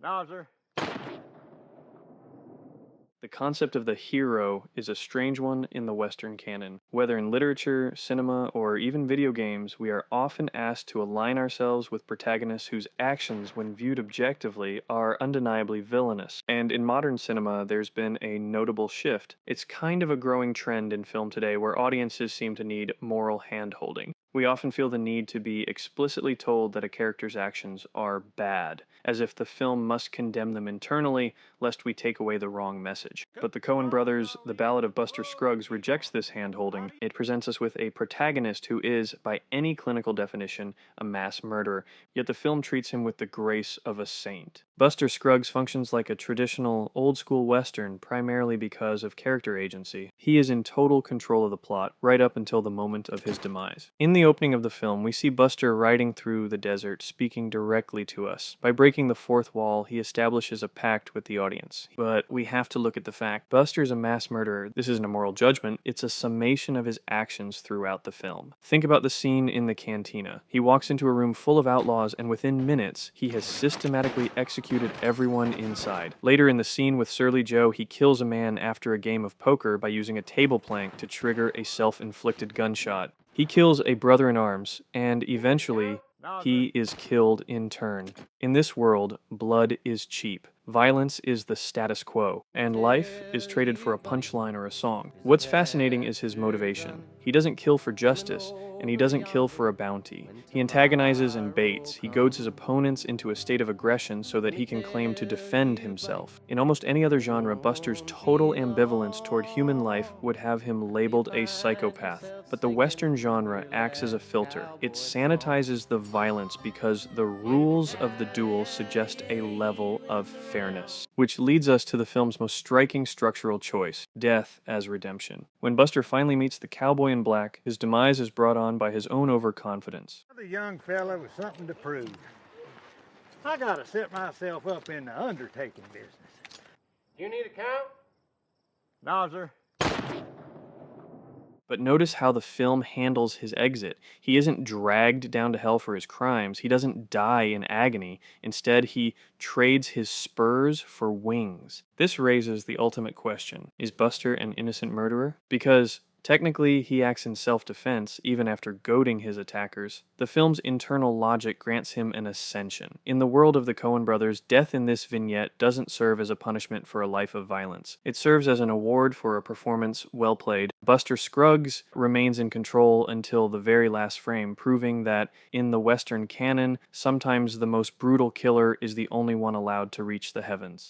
Nowser. The concept of the hero is a strange one in the Western canon. Whether in literature, cinema, or even video games, we are often asked to align ourselves with protagonists whose actions, when viewed objectively, are undeniably villainous. And in modern cinema, there's been a notable shift. It's kind of a growing trend in film today where audiences seem to need moral hand-holding. We often feel the need to be explicitly told that a character's actions are bad, as if the film must condemn them internally, lest we take away the wrong message. But the Coen brothers' The Ballad of Buster Scruggs rejects this hand-holding. It presents us with a protagonist who is, by any clinical definition, a mass murderer, yet the film treats him with the grace of a saint. Buster Scruggs functions like a traditional, old-school Western primarily because of character agency. He is in total control of the plot, right up until the moment of his demise. In the opening of the film, we see Buster riding through the desert, speaking directly to us. By breaking the fourth wall, he establishes a pact with the audience. But we have to look at the fact Buster's a mass murderer. This isn't a moral judgment, it's a summation of his actions throughout the film. Think about the scene in the cantina. He walks into a room full of outlaws, and within minutes, he has systematically executed everyone inside. Later in the scene with Surly Joe, he kills a man after a game of poker by using a table plank to trigger a self-inflicted gunshot. He kills a brother-in-arms, and eventually, he is killed in turn. In this world, blood is cheap. Violence is the status quo, and life is traded for a punchline or a song. What's fascinating is his motivation. He doesn't kill for justice, and he doesn't kill for a bounty. He antagonizes and baits. He goads his opponents into a state of aggression so that he can claim to defend himself. In almost any other genre, Buster's total ambivalence toward human life would have him labeled a psychopath. But the Western genre acts as a filter. It sanitizes the violence because the rules of the duel suggest a level of fairness, which leads us to the film's most striking structural choice, death as redemption. When Buster finally meets the cowboy in black, his demise is brought on by his own overconfidence. Another young fella with something to prove. I gotta set myself up in the undertaking business. You need a count? Nowser. But notice how the film handles his exit. He isn't dragged down to hell for his crimes. He doesn't die in agony. Instead, he trades his spurs for wings. This raises the ultimate question. Is Buster an innocent murderer? Because technically, he acts in self-defense, even after goading his attackers. The film's internal logic grants him an ascension. In the world of the Coen brothers, death in this vignette doesn't serve as a punishment for a life of violence. It serves as an award for a performance well played. Buster Scruggs remains in control until the very last frame, proving that in the Western canon, sometimes the most brutal killer is the only one allowed to reach the heavens.